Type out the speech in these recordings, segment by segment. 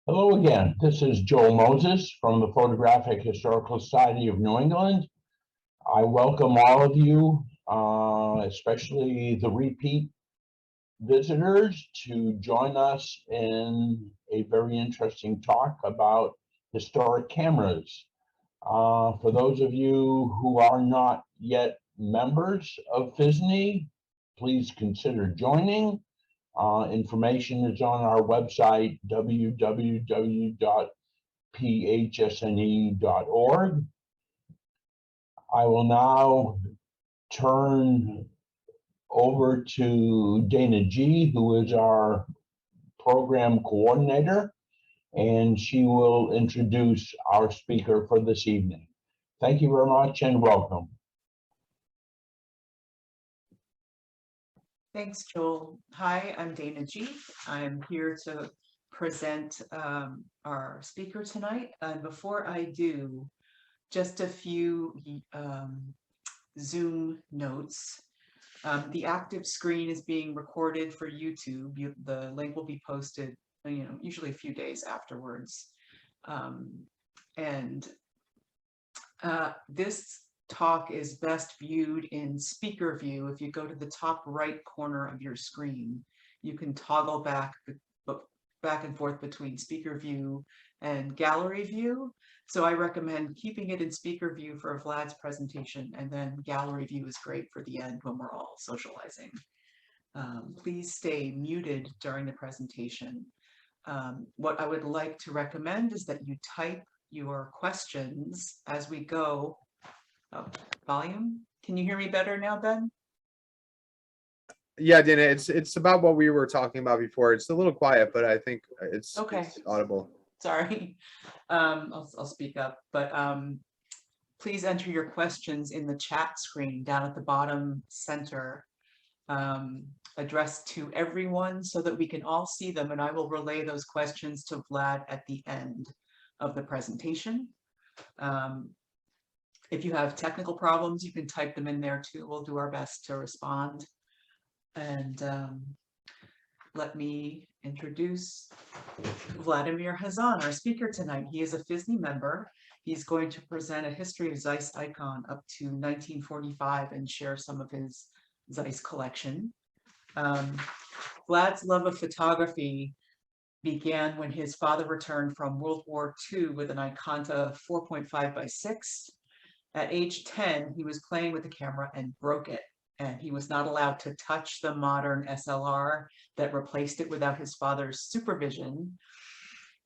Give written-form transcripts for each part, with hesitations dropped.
Hello again. This is Joel Moses from the Photographic Historical Society of New England. I welcome all of you, especially the repeat visitors, to join us in a very interesting talk about historic cameras. For those of you who are not yet members of PHSNE, please consider joining. Information is on our website, www.phsne.org. I will now turn over to Dana G., who is our program coordinator, and she will introduce our speaker for this evening. Thank you very much and welcome. Thanks, Joel. Hi, I'm Dana G. I'm here to present our speaker tonight. And before I do, just a few Zoom notes. The active screen is being recorded for YouTube. The link will be posted, usually a few days afterwards. This talk is best viewed in speaker view. If you go to the top right corner of your screen, you can toggle back and forth between speaker view and gallery view. So I recommend keeping it in speaker view for Vlad's presentation, and then gallery view is great for the end when we're all socializing. Please stay muted during the presentation. What I would like to recommend is that you type your questions as we go. Oh, volume. Can you hear me better now, Ben? Yeah, Dana, it's about what we were talking about before. It's a little quiet, but I think it's, okay. It's audible. Sorry, I'll speak up, but please enter your questions in the chat screen down at the bottom center, addressed to everyone so that we can all see them, and I will relay those questions to Vlad at the end of the presentation. If you have technical problems, you can type them in there too. We'll do our best to respond. And let me introduce Vladimir Khazan, our speaker tonight. He is a PHSNE member. He's going to present a history of Zeiss Ikon up to 1945 and share some of his Zeiss collection. Vlad's love of photography began when his father returned from World War II with an Ikonta 4.5 by 6. At age 10, he was playing with the camera and broke it, and he was not allowed to touch the modern SLR that replaced it without his father's supervision.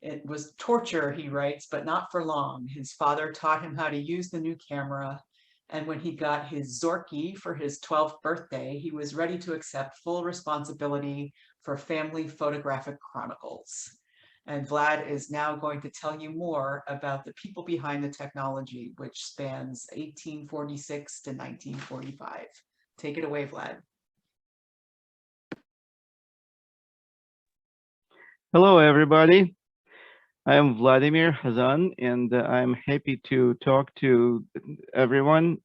It was torture, he writes, but not for long. His father taught him how to use the new camera, and when he got his Zorky for his 12th birthday, he was ready to accept full responsibility for family photographic chronicles. And Vlad is now going to tell you more about the people behind the technology, which spans 1846 to 1945. Take it away, Vlad. Hello, everybody. I am Vladimir Khazan, and I'm happy to talk to everyone,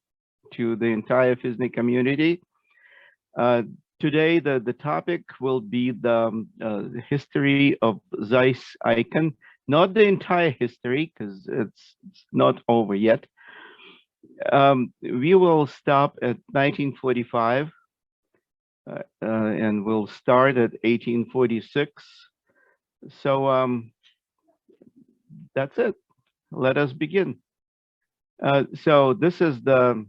to the entire PHSNE community. Today, the topic will be the history of Zeiss Ikon, not the entire history, because it's not over yet. We will stop at 1945, and we'll start at 1846. So that's it. Let us begin. So this is the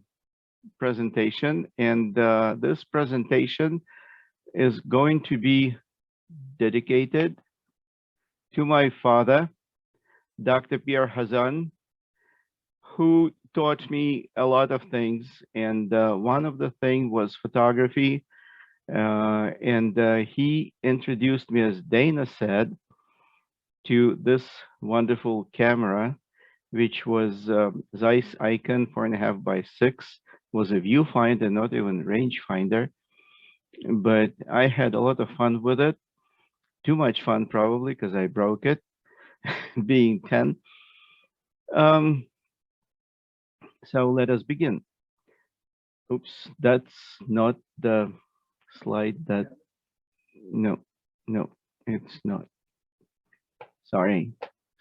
presentation, and this presentation is going to be dedicated to my father, Dr. Pierre Khazan, who taught me a lot of things, and one of the things was photography, and he introduced me, as Dana said, to this wonderful camera, which was Zeiss Ikon 4.5 by 6. Was a viewfinder, not even rangefinder, but I had a lot of fun with it. Too much fun, probably, because I broke it, being 10. So let us begin. Oops, that's not the slide that, no, it's not. Sorry,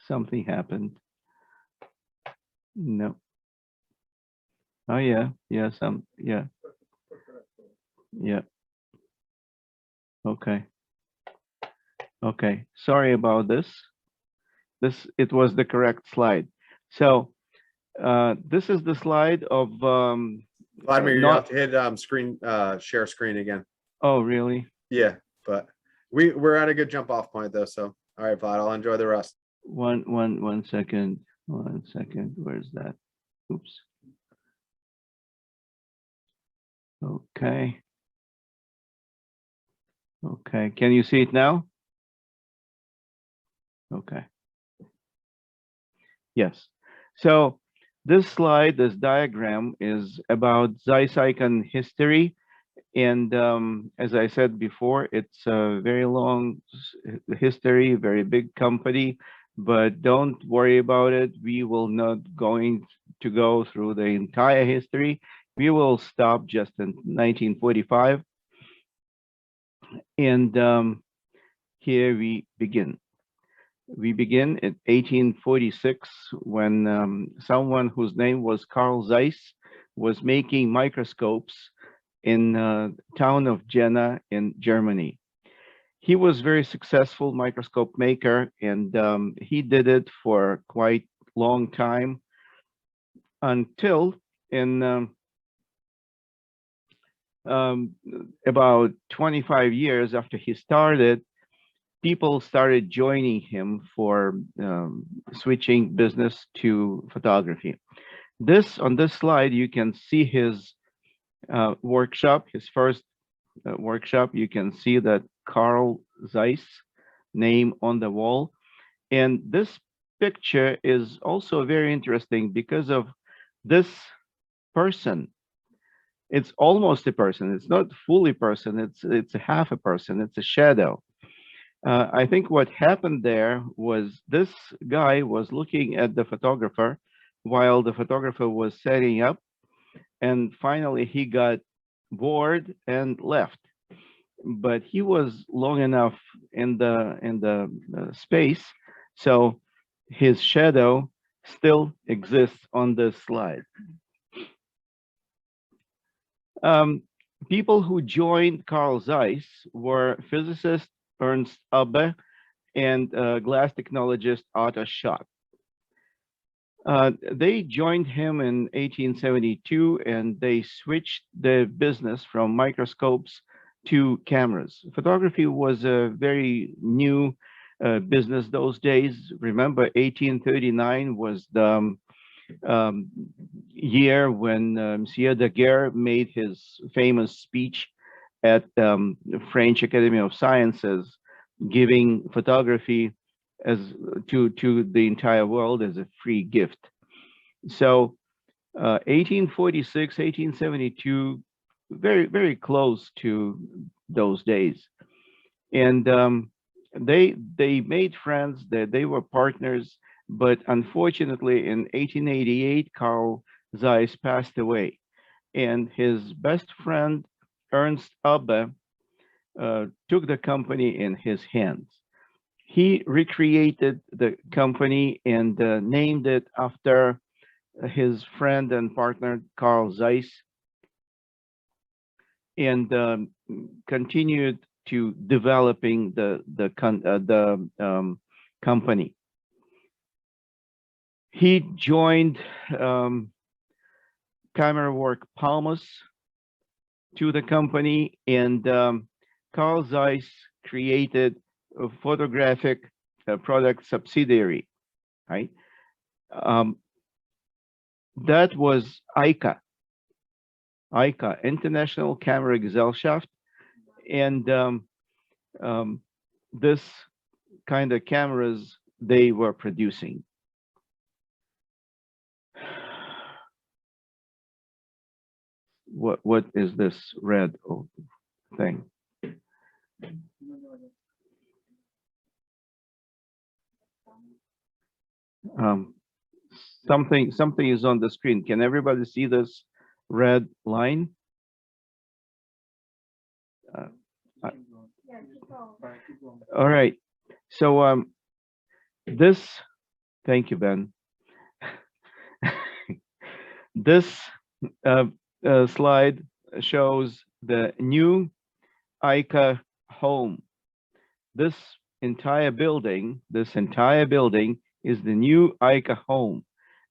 something happened. No. Oh yeah, yeah, yeah. Okay. Okay. Sorry about this. It was the correct slide. So this is the slide of Vladimir, you not. have to hit screen share screen again. Oh really? Yeah, but we're at a good jump off point though. So all right, Vlad, I'll enjoy the rest. One second. 1 second. Where's that? Oops. Okay. Okay. Can you see it now? Okay. Yes. So this slide, this diagram is about Zeiss Ikon history. And as I said before, it's a very long history, very big company, but don't worry about it. We will not going to go through the entire history. We will stop just in 1945. And here we begin. We begin in 1846 when someone whose name was Carl Zeiss was making microscopes in town of Jena in Germany. He was very successful microscope maker, and he did it for quite long time until in about 25 years after he started, people started joining him for switching business to photography. On this slide, you can see his workshop, his first workshop. You can see that Carl Zeiss name on the wall. And this picture is also very interesting because of this person. It's almost a person. It's not fully person. It's a half a person. It's a shadow. I think what happened there was this guy was looking at the photographer while the photographer was setting up, and finally he got bored and left. But he was long enough in the space, so his shadow still exists on this slide. People who joined Carl Zeiss were physicist Ernst Abbe and glass technologist Otto Schott. They joined him in 1872, and they switched the business from microscopes to cameras. Photography was a very new business those days. Remember, 1839 was the year when Monsieur Daguerre made his famous speech at the French Academy of Sciences, giving photography as to the entire world as a free gift. So 1846, 1872, very close to those days. And they made friends, they were partners, but unfortunately in 1888, Carl Zeiss passed away, and his best friend, Ernst Abbe, took the company in his hands. He recreated the company and named it after his friend and partner, Carl Zeiss, and continued to developing the company. He joined Camera Work Palmus to the company, and Carl Zeiss created a photographic product subsidiary, right? That was ICA, International Camera Gesellschaft, and this kind of cameras they were producing. What is this red thing? Something is on the screen. Can everybody see this red line? All right. So This, thank you, Ben. This slide shows the new Ica Home. This entire building is the new Ica Home.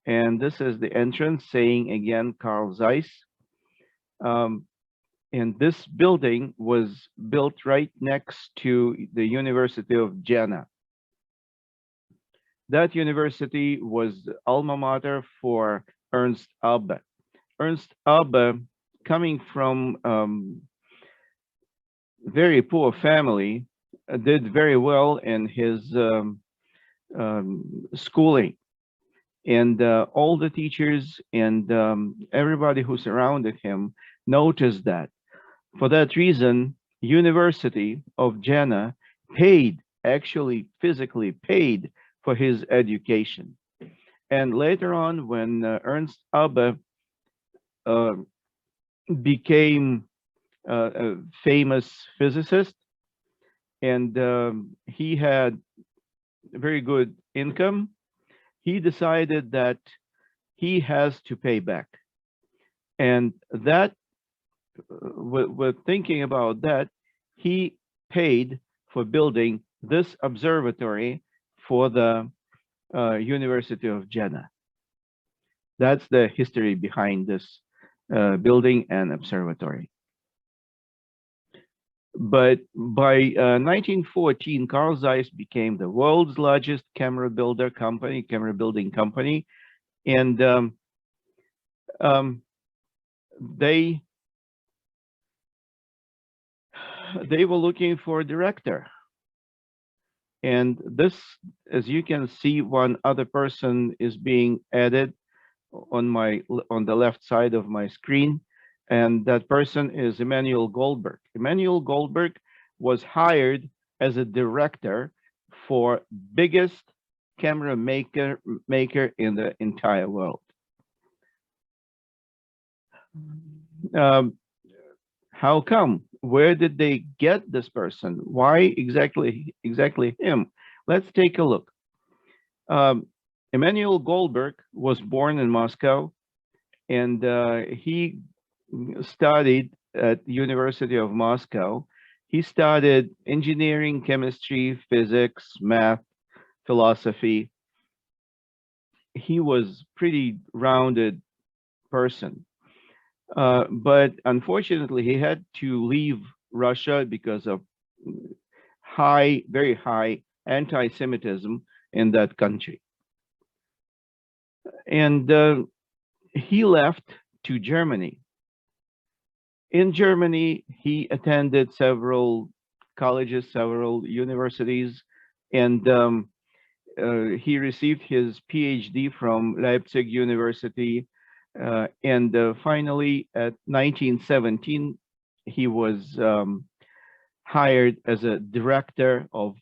And this is the entrance saying again, Carl Zeiss. And this building was built right next to the University of Jena. That university was alma mater for Ernst Abbe. Ernst Abbe, coming from very poor family, did very well in his schooling. And all the teachers and everybody who surrounded him noticed that. For that reason, University of Jena paid, actually physically paid for his education. And later on, when Ernst Abbe became a famous physicist, and he had very good income, he decided that he has to pay back. And that, with thinking about that, he paid for building this observatory for the University of Jena. That's the history behind this building and observatory. But by 1914, Carl Zeiss became the world's largest camera building company, and they were looking for a director. And this, as you can see, one other person is being added on the left side of my screen, and that person is Emanuel Goldberg. Emanuel Goldberg was hired as a director for biggest camera maker in the entire world. How come? Where did they get this person? Why exactly him? Let's take a look. Emanuel Goldberg was born in Moscow, and he studied at the University of Moscow. He studied engineering, chemistry, physics, math, philosophy. He was pretty rounded person. But unfortunately, he had to leave Russia because of very high anti-Semitism in that country. And he left to Germany. In Germany, he attended several colleges, several universities, and he received his PhD from Leipzig University. And finally, at 1917, he was hired as a director of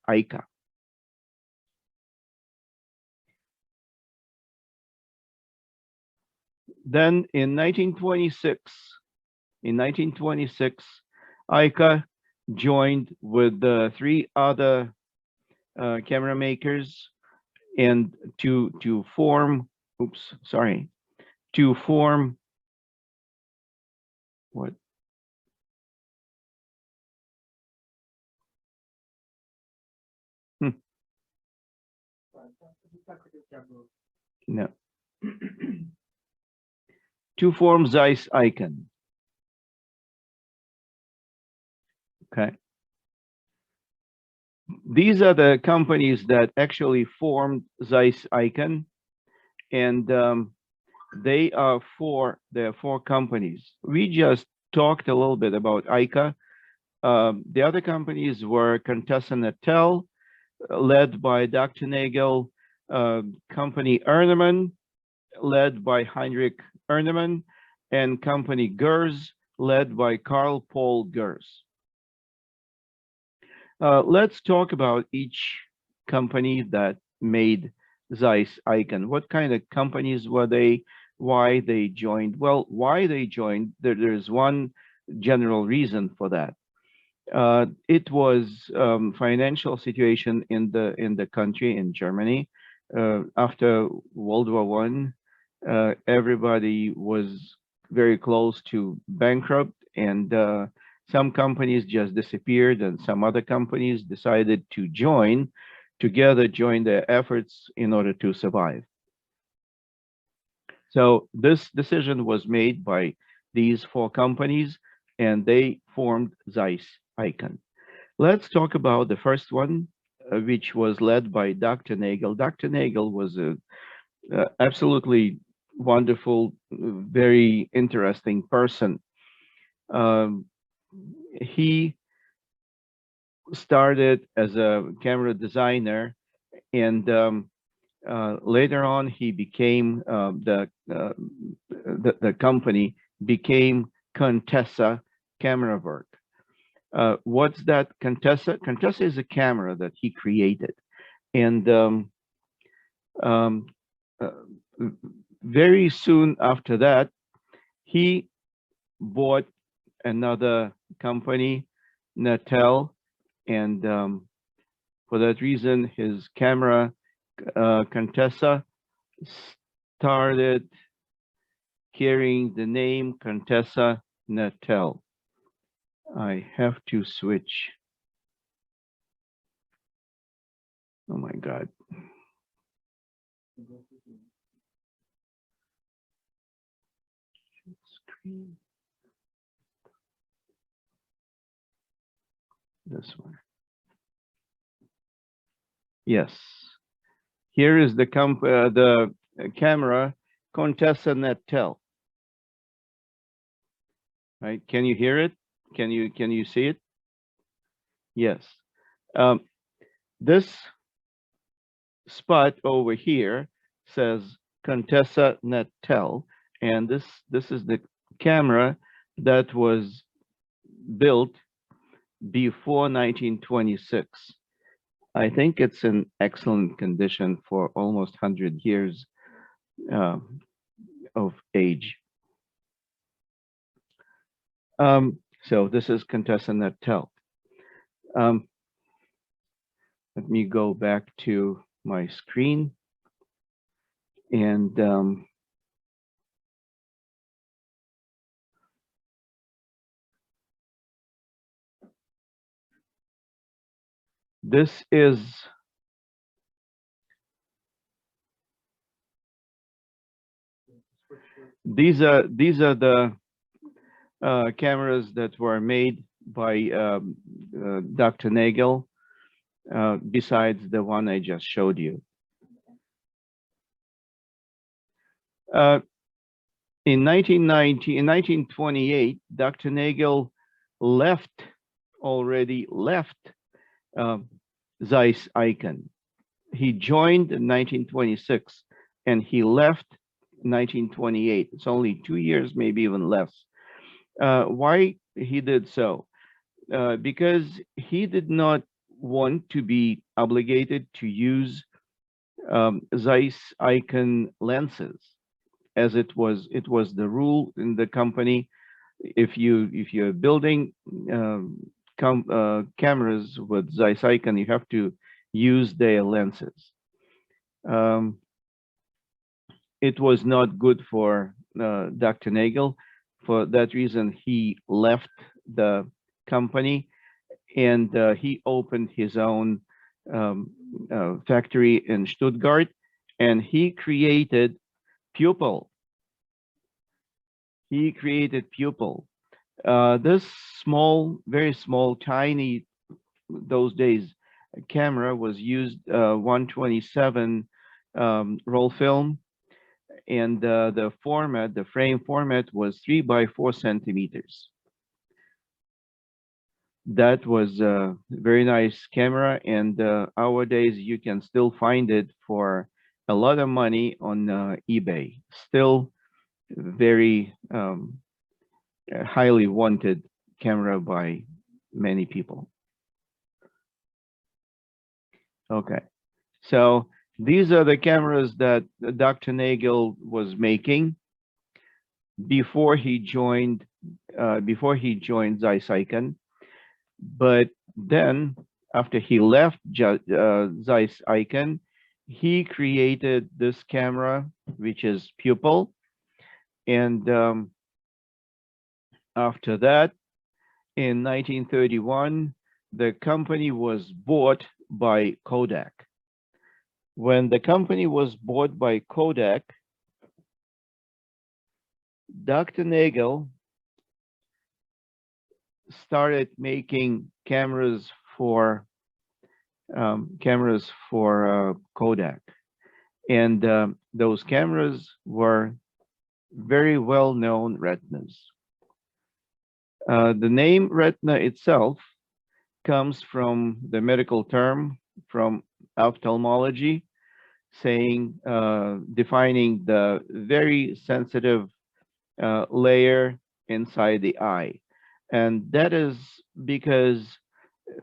ICA. Then in 1926, ICA joined with the 3 other camera makers and to form what? No. To form Zeiss Ikon. Okay. These are the companies that actually formed Zeiss Ikon, and they are 4 companies. We just talked a little bit about ICA. The other companies were Contessa Natel, led by Dr. Nagel, company Ernemann, led by Heinrich Ernemann, and company Gers, led by Karl Paul Gers. Let's talk about each company that made Zeiss Ikon. What kind of companies were they? Why they joined? Well, why they joined, there's one general reason for that. It was financial situation in the country, in Germany, after World War One. Everybody was very close to bankrupt, and some companies just disappeared, and some other companies decided to join their efforts in order to survive. So this decision was made by these four companies, and they formed Zeiss Ikon. Let's talk about the first one, which was led by Dr. Nagel. Dr. Nagel was a absolutely wonderful, very interesting person. He started as a camera designer, and later on he became the company became Contessa Camera Work. What's that, Contessa? Contessa is a camera that he created, and very soon after that, he bought another company, Nagel, and for that reason, his camera, Contessa, started carrying the name Contessa Nagel. I have to switch. Oh my God. Screen. This one. Yes. Here is the camera Contessa Nagel. Right? Can you hear it? Can you see it? Yes. This spot over here says Contessa Nagel, and this is the camera that was built before 1926. I think it's in excellent condition for almost 100 years of age. So this is Contessa Nagel. Let me go back to my screen, and this is these are the cameras that were made by Dr. Nagel, besides the one I just showed you. In 1928, Dr. Nagel already left Zeiss Ikon. He joined in 1926, and he left 1928. It's only 2 years, maybe even less. Why he did so? Because he did not want to be obligated to use Zeiss Ikon lenses, as it was the rule in the company. If you're building cameras with Zeiss Ikon, you have to use their lenses. It was not good for Dr. Nagel. For that reason, he left the company, and he opened his own factory in Stuttgart, and he created Pupil. This small, very small, tiny, those days, camera was used 127 roll film, and the frame format was 3 by 4 centimeters. That was a very nice camera, and nowadays you can still find it for a lot of money on eBay. Still very highly wanted camera by many people. Okay, so these are the cameras that Dr. Nagel was making before he joined Zeiss Ikon. But then after he left Zeiss Ikon, he created this camera, which is pupil. And after that, in 1931, the company was bought by Kodak. When the company was bought by Kodak, Dr. Nagel started making cameras for Kodak, and those cameras were very well-known retinas. The name retina itself comes from the medical term from ophthalmology, saying defining the very sensitive layer inside the eye. And that is because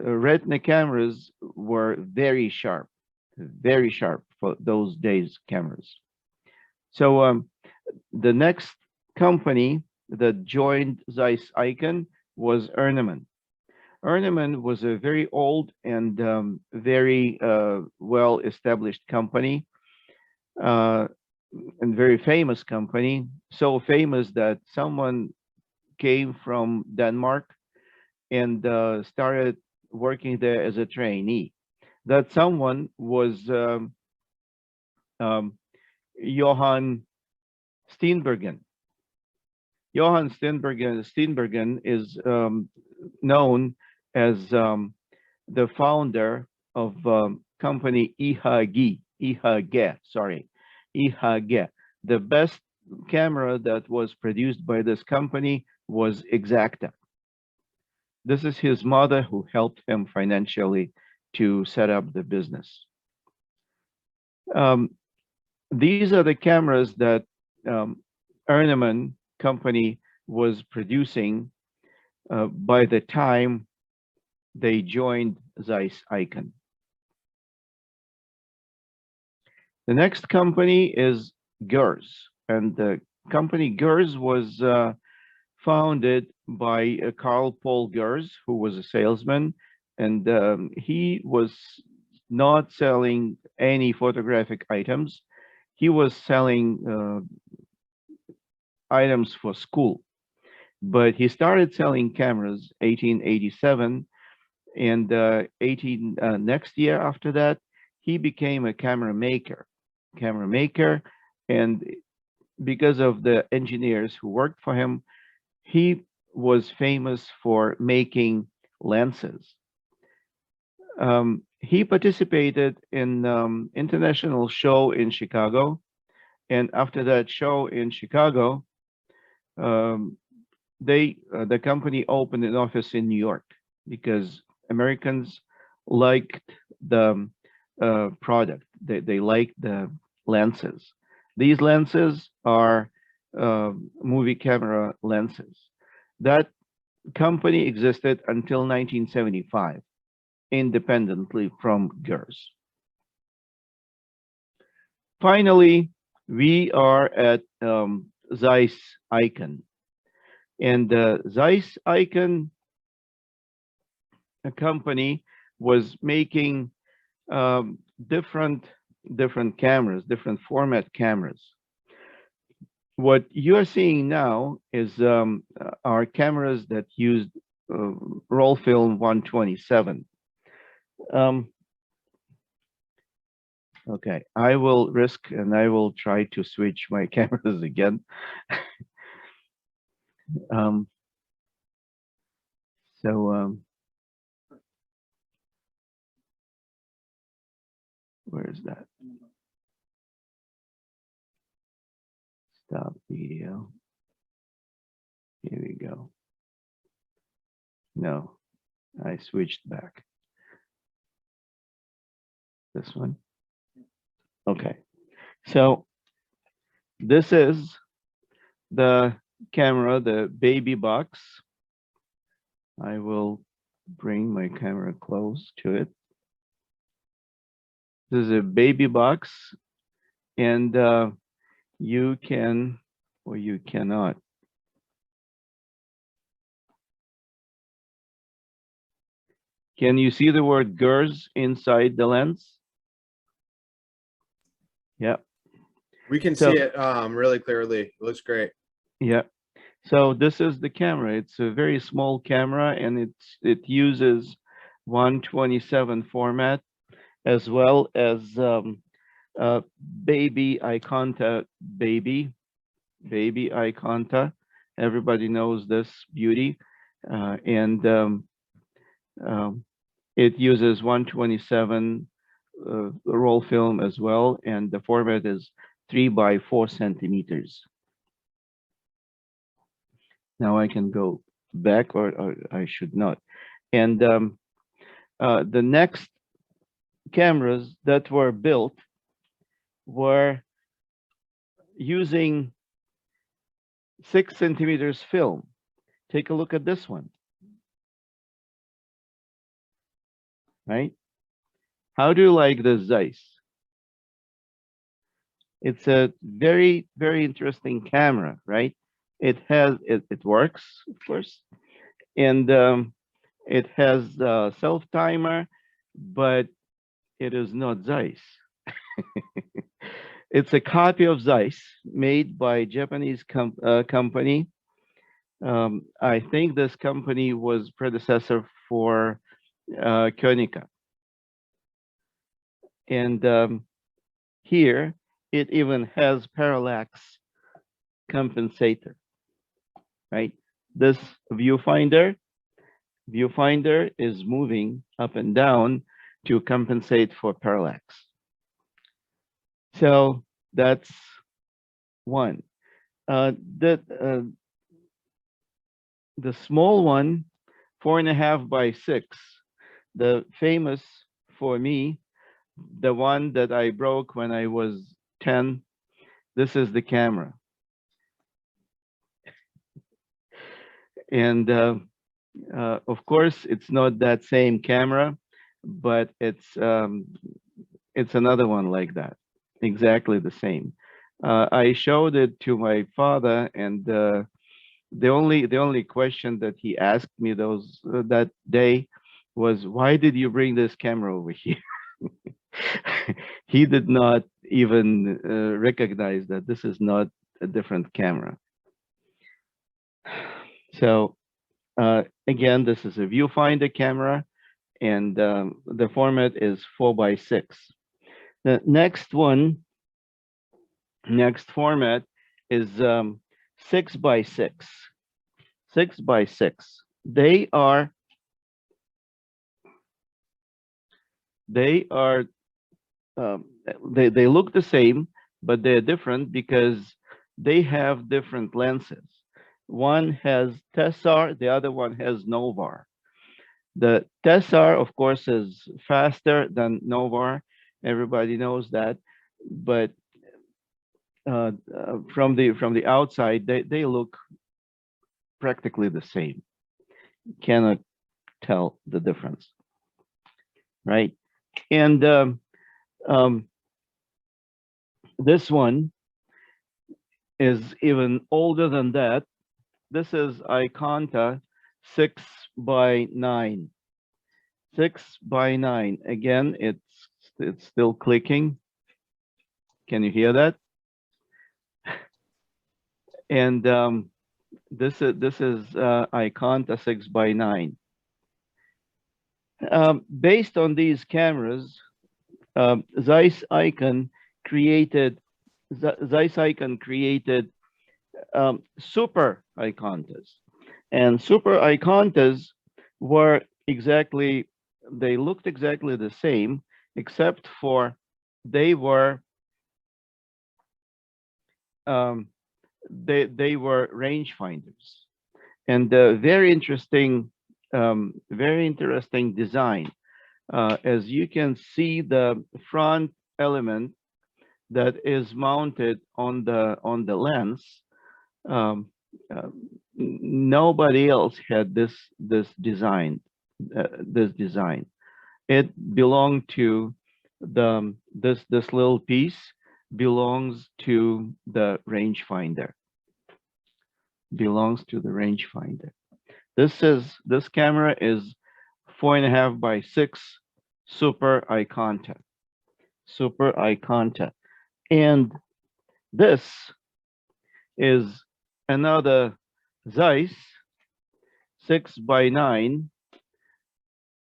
retina cameras were very sharp for those days cameras. So the next company that joined Zeiss Ikon was Ernemann. Ernemann was a very old and very well-established company, and very famous company, so famous that someone came from Denmark and started working there as a trainee. That someone was Johann Steenbergen. Johann Steenbergen is known as the founder of company IHG. The best camera that was produced by this company was Exacta. This is his mother who helped him financially to set up the business. These are the cameras that Ernemann company was producing by the time they joined Zeiss Ikon. The next company is Gers, and the company Gers was founded by Carl Paul Gers, who was a salesman, and he was not selling any photographic items. He was selling items for school, but he started selling cameras 1887, and next year after that, he became a camera maker, and because of the engineers who worked for him, he was famous for making lenses. He participated in international show in Chicago, and after that show in Chicago, the company opened an office in New York because Americans liked the product. They liked the lenses. These lenses are movie camera lenses. That company existed until 1975, independently from Gers. Finally, we are at Zeiss Ikon, and Zeiss Ikon, a company, was making different cameras, different format cameras. What you are seeing now is our cameras that used roll film 127. Okay, I will risk and I will try to switch my cameras again. Where is that? Stop video. Here we go. No, I switched back. This one. Okay, so this is the camera, the baby box. I will bring my camera close to it. This is a baby box, and you can, or you cannot. Can you see the word GERS inside the lens? Yeah. We can So- see it really clearly. It looks great. Yeah. So this is the camera. It's a very small camera, and it uses 127 format, as well as baby Ikonta, baby Ikonta. Everybody knows this beauty, and it uses 127 roll film as well, and the format is 3 by 4 centimeters. Now I can go back, or I should not. And the next cameras that were built were using 6 centimeters film. Take a look at this one. Right? How do you like the Zeiss? It's a very, very interesting camera, right? It works, of course, and it has a self timer, but it is not Zeiss. It's a copy of Zeiss made by Japanese company. I think this company was predecessor for Konica. And here it even has parallax compensator, right? This viewfinder is moving up and down to compensate for parallax. So that's one. The small one, 4.5 by 6, the famous for me, the one that I broke when I was 10. This is the camera. And of course, it's not that same camera, but it's another one like that, exactly the same. I showed it to my father, and the only question that he asked me that day was, "Why did you bring this camera over here?" He did not even recognize that this is not a different camera. So again, this is a viewfinder camera, and the format is 4 by 6. The next format is 6 by 6. 6 by 6. They look the same, but they're different because they have different lenses. One has Tessar, the other one has Novar. The Tessar, of course, is faster than Novar. Everybody knows that, but from the outside, they look practically the same. Cannot tell the difference, right? And this one is even older than that. This is Ikonta 6 by 9. 6 by 9. Again, it's still clicking. Can you hear that? And this is Ikonta 6 by 9. Based on these cameras, Zeiss Ikon created super Ikontas, and super Ikontas they looked exactly the same, except for they were rangefinders, and very interesting design. As you can see, the front element that is mounted on the lens, nobody else had this design. It belonged to this little piece belongs to the rangefinder. This camera is 4.5 by 6 Supraeconta. Supraeconta. And this is another Zeiss 6 by 9,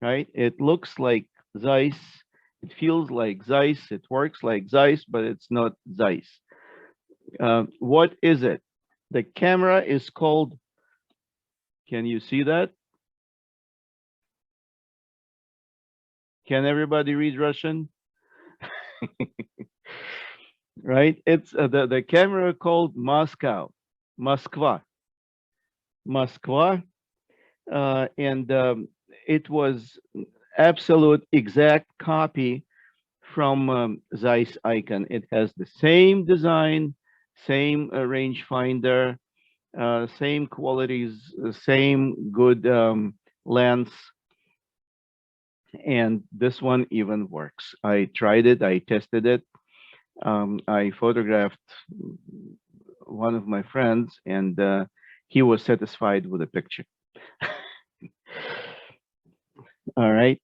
right? It looks like Zeiss, it feels like Zeiss, it works like Zeiss, but it's not Zeiss. What is it? The camera is called, can you see that? Can everybody read Russian? Right? It's the camera called Moskva, and it was absolute exact copy from Zeiss Ikon. It has the same design, same rangefinder, same qualities, same good lens, and this one even works. I tried it, I tested it. I photographed one of my friends, and he was satisfied with the picture. All right.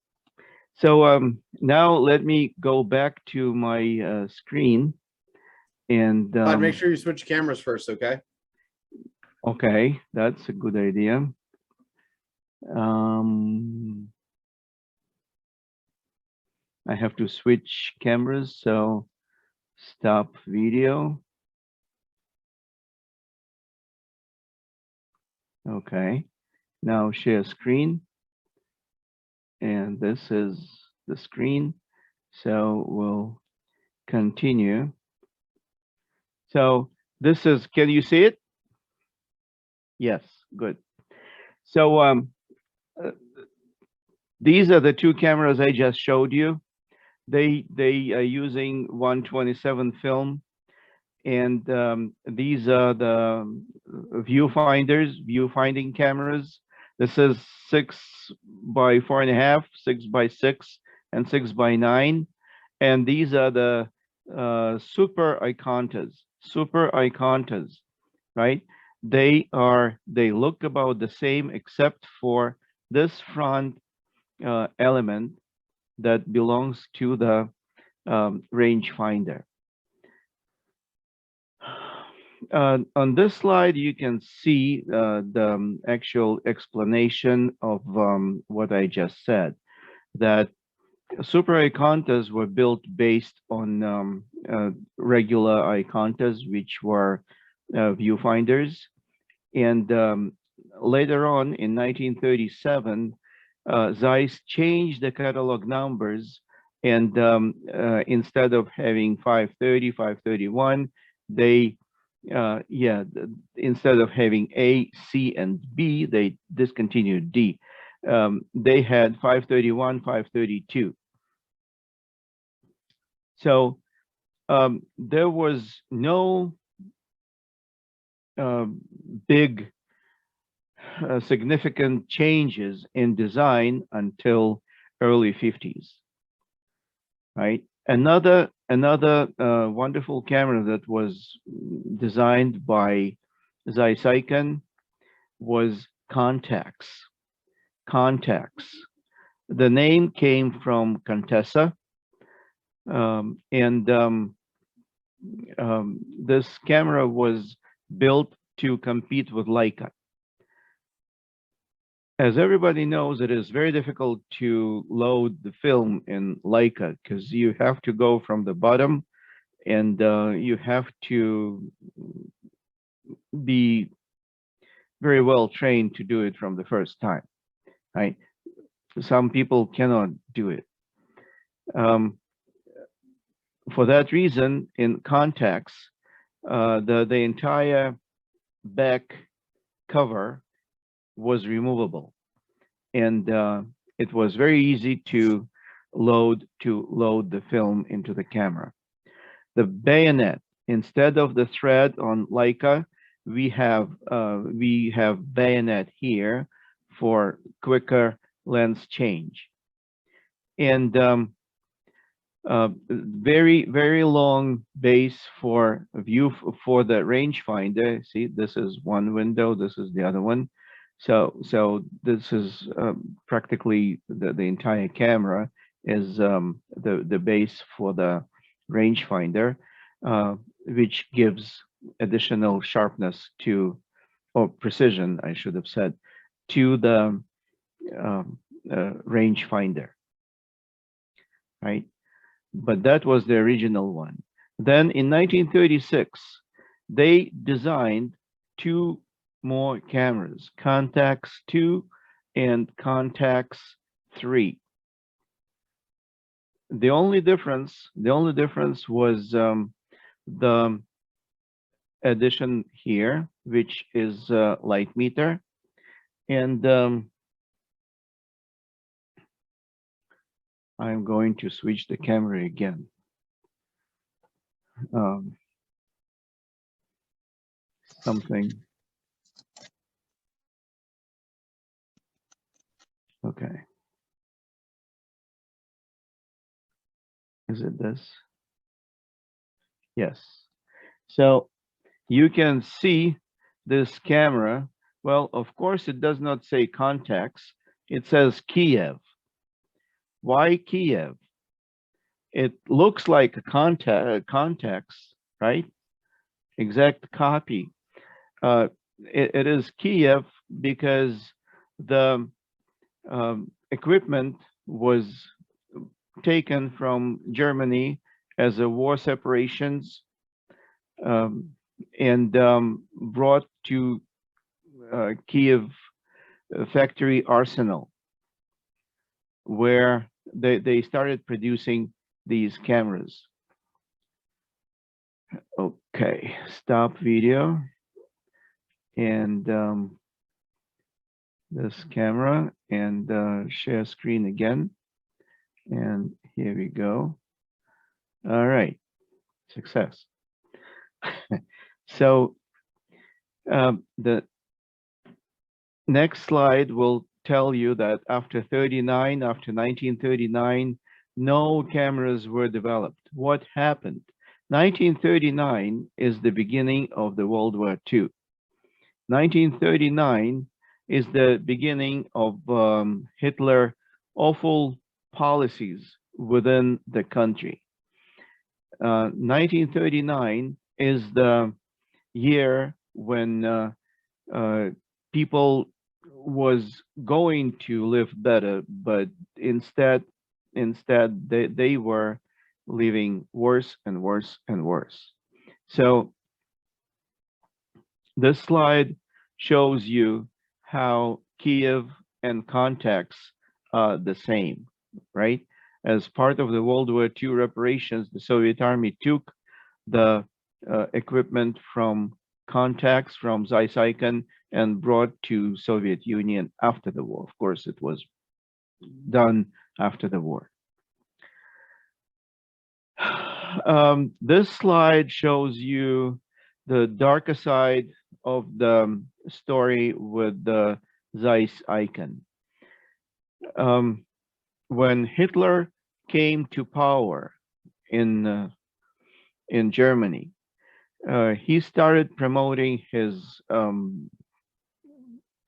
So now let me go back to my screen, and Make sure you switch cameras first, okay? okay, that's a good idea. I have to switch cameras, so stop video. Okay, now share screen. And this is the screen. So we'll continue. So this is, can you see it? Yes, good. So these are the two cameras I just showed you. They are using 127 film, and these are the viewfinding cameras. This is 6 by 4.5, 6 by 6, and 6 by 9, and these are the Supraecontas, right? They look about the same, except for this front element that belongs to the rangefinder. On this slide, you can see the actual explanation of what I just said, that Supraecontas were built based on regular Ikontas, which were viewfinders. And later on, in 1937, Zeiss changed the catalog numbers, and instead of having 530, 531, they instead of having A, C, and B, they discontinued D. They had 531, 532. So there was no big significant changes in design until early 50s, right? Another wonderful camera that was designed by Zeiss Ikon was Contax. The name came from Contessa, and this camera was built to compete with Leica. As everybody knows, it is very difficult to load the film in Leica because you have to go from the bottom, and you have to be very well trained to do it from the first time, right? Some people cannot do it. For that reason, in Contax, the entire back cover was removable, and it was very easy to load the film into the camera. The bayonet, instead of the thread on Leica, we have bayonet here for quicker lens change, and very long base for view for the rangefinder. See, this is one window, this is the other one. So this is practically the entire camera is the base for the rangefinder, which gives additional sharpness to, or precision, I should have said, to the rangefinder, right? But that was the original one. Then in 1936, they designed two more cameras, Contax 2 and Contax 3. The only difference was the addition here, which is light meter, and I'm going to switch the camera again. Something. Okay. Is it this? Yes. So you can see this camera. Well, of course, it does not say Contax. It says Kiev. Why Kiev? It looks like a Contax, right? Exact copy. It is Kiev because the equipment was taken from Germany as a war separations and brought to Kiev factory arsenal, where they started producing these cameras. Okay, stop video. And this camera and share screen again. And here we go. All right, success. So the next slide will tell you that after 1939, no cameras were developed. What happened? 1939 is the beginning of the World War II. 1939 is the beginning of Hitler's awful policies within the country. 1939 is the year when people was going to live better, but instead they were living worse and worse and worse. So this slide shows you how Kiev and Contax are the same, right? As part of the World War II reparations, the Soviet Army took the equipment from Contax, from Zeiss Ikon, and brought to Soviet Union after the war. Of course, it was done after the war. This slide shows you the darker side of the story with the Zeiss Ikon. When Hitler came to power in Germany, he started promoting his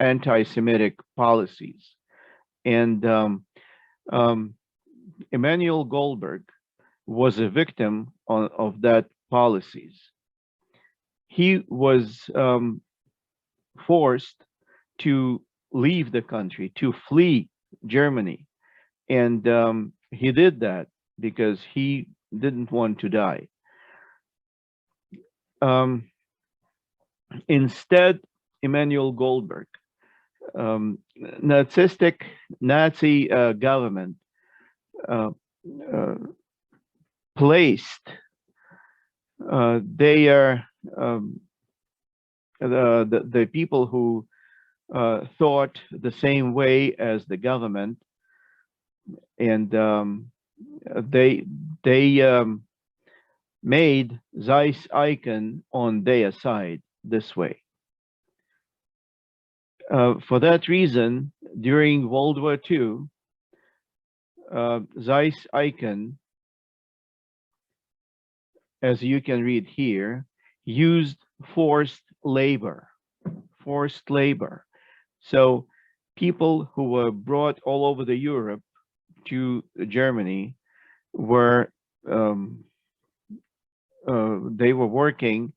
anti-Semitic policies, and Emanuel Goldberg was a victim of that policies. He was forced to leave the country, to flee Germany, and he did that because he didn't want to die. Instead, Emanuel Goldberg, Nazi government placed the people who thought the same way as the government, and they made Zeiss Ikon on their side this way. For that reason, during World War II, Zeiss Ikon, as you can read here, used forced labor. So people who were brought all over the Europe to Germany were they were working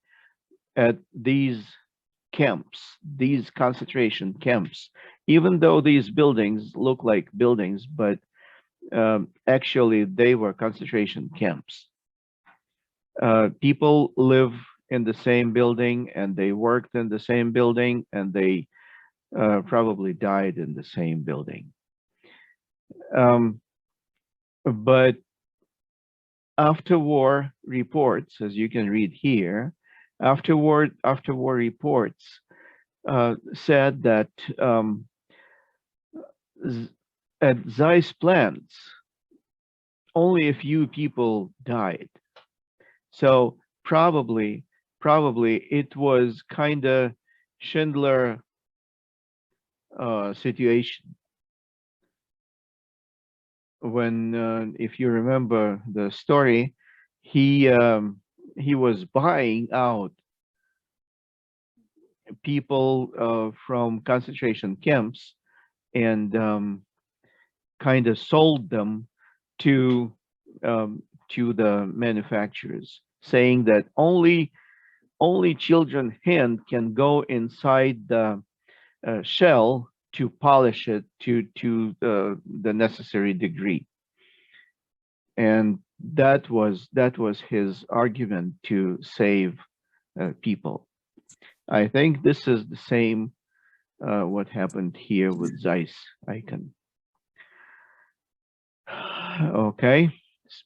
at these camps, these concentration camps, even though these buildings look like buildings, but actually they were concentration camps. People live in the same building and they worked in the same building and they probably died in the same building. But after war reports, as you can read here, after war reports said that at Zeiss plants, only a few people died. So probably it was kind of Schindler situation. When, if you remember the story, he was buying out people from concentration camps and kind of sold them to the manufacturers, saying that only children's hand can go inside the shell to polish it to the necessary degree. And that was his argument to save people. I think this is the same what happened here with Zeiss Ikon. Okay,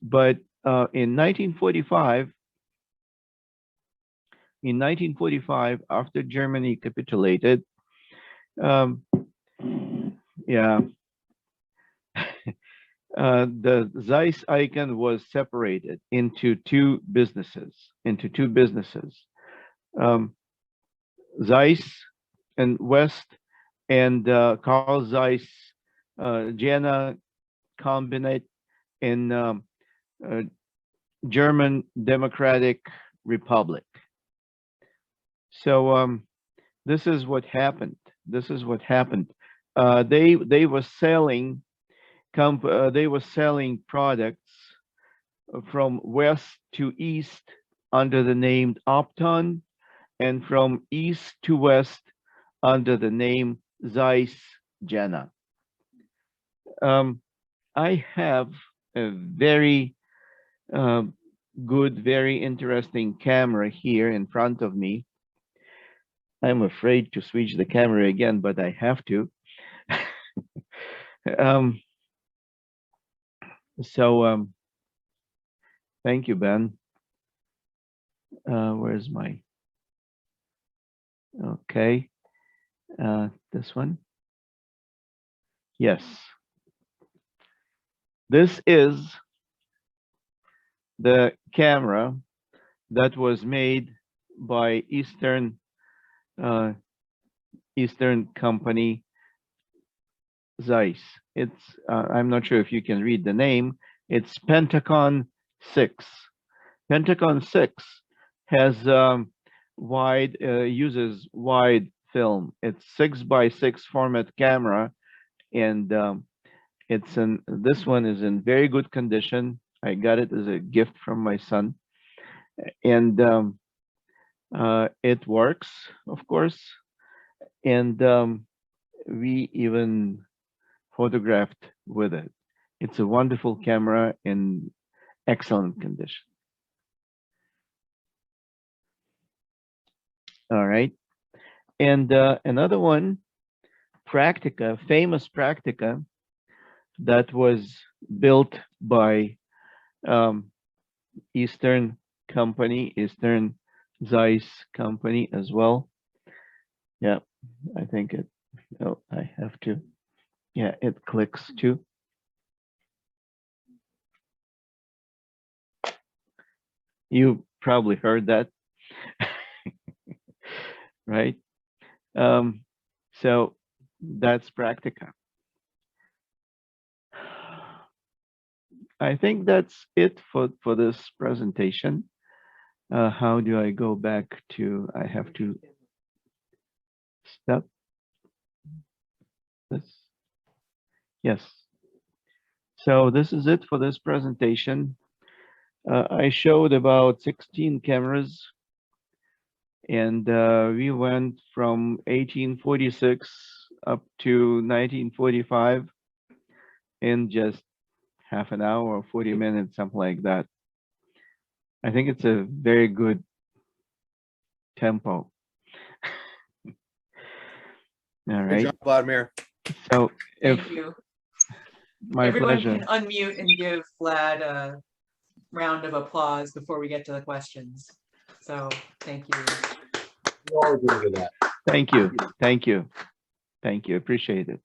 but in 1945, after Germany capitulated, yeah, the Zeiss Ikon was separated into two businesses. Zeiss in West and Carl Zeiss Jena Combinate in German Democratic Republic. So this is what happened. They were selling products from west to east under the name Opton, and from east to west under the name Zeiss Jena. I have a very good, very interesting camera here in front of me. I'm afraid to switch the camera again, but I have to. Thank you, Ben. Where's my, okay, this one? Yes. This is the camera that was made by Eastern company Zeiss. It's I'm not sure if you can read the name. It's Pentagon 6. Pentagon 6 has uses wide film. It's 6x6 format camera, and this one is in very good condition. I got it as a gift from my son, and it works, of course, and we even photographed with it. It's a wonderful camera in excellent condition. All right, and another one, Praktica, famous Praktica, that was built by Eastern company, Eastern Zeiss company as well. Yeah, I think it, oh, I have to, yeah, it clicks too. You probably heard that, right? So that's Praktica. I think that's it for this presentation. How do I go back to, I have to stop. This, yes. So this is it for this presentation. I showed about 16 cameras, and we went from 1846 up to 1945 in just half an hour or 40 minutes, something like that. I think it's a very good tempo. All Good right. job, Vladimir. So if Thank you. my Everyone pleasure. can unmute and give Vlad a round of applause before we get to the questions. So, thank you. We all agree with that. Thank you. Thank you. Thank you. Appreciate it.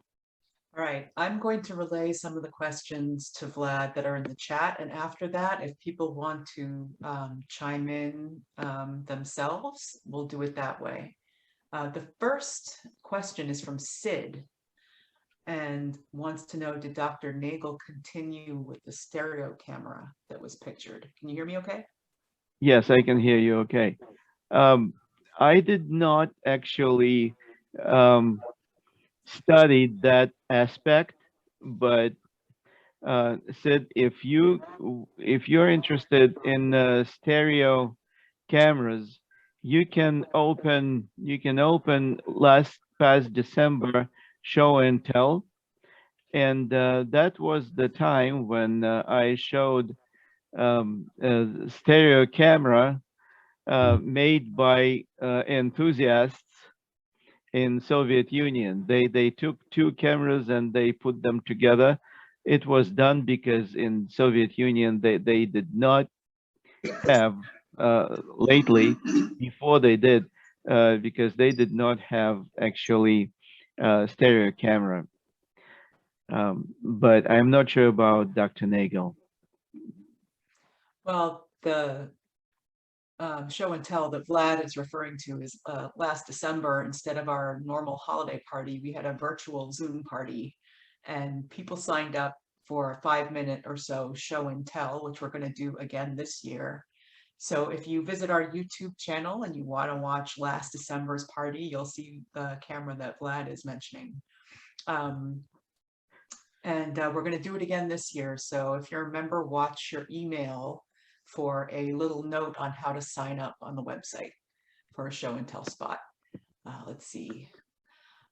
All right, I'm going to relay some of the questions to Vlad that are in the chat. And after that, if people want to chime in themselves, we'll do it that way. The first question is from Sid and wants to know, did Dr. Nagel continue with the stereo camera that was pictured? Can you hear me okay? Yes, I can hear you okay. I did not actually study that aspect, but Sid, if you're interested in stereo cameras, you can open past December show and tell, and that was the time when I showed a stereo camera made by enthusiasts in Soviet Union. They took two cameras and they put them together. It was done because in Soviet Union they did not have lately, before they did, because they did not have actually stereo camera. But I'm not sure about Dr. Nagel. Well, the show and tell that Vlad is referring to is last December, instead of our normal holiday party, we had a virtual Zoom party and people signed up for a 5-minute or so show and tell, which we're going to do again this year. So if you visit our YouTube channel and you want to watch last December's party, you'll see the camera that Vlad is mentioning. And we're going to do it again this year. So if you're a member, watch your email for a little note on how to sign up on the website for a show and tell spot. Let's see.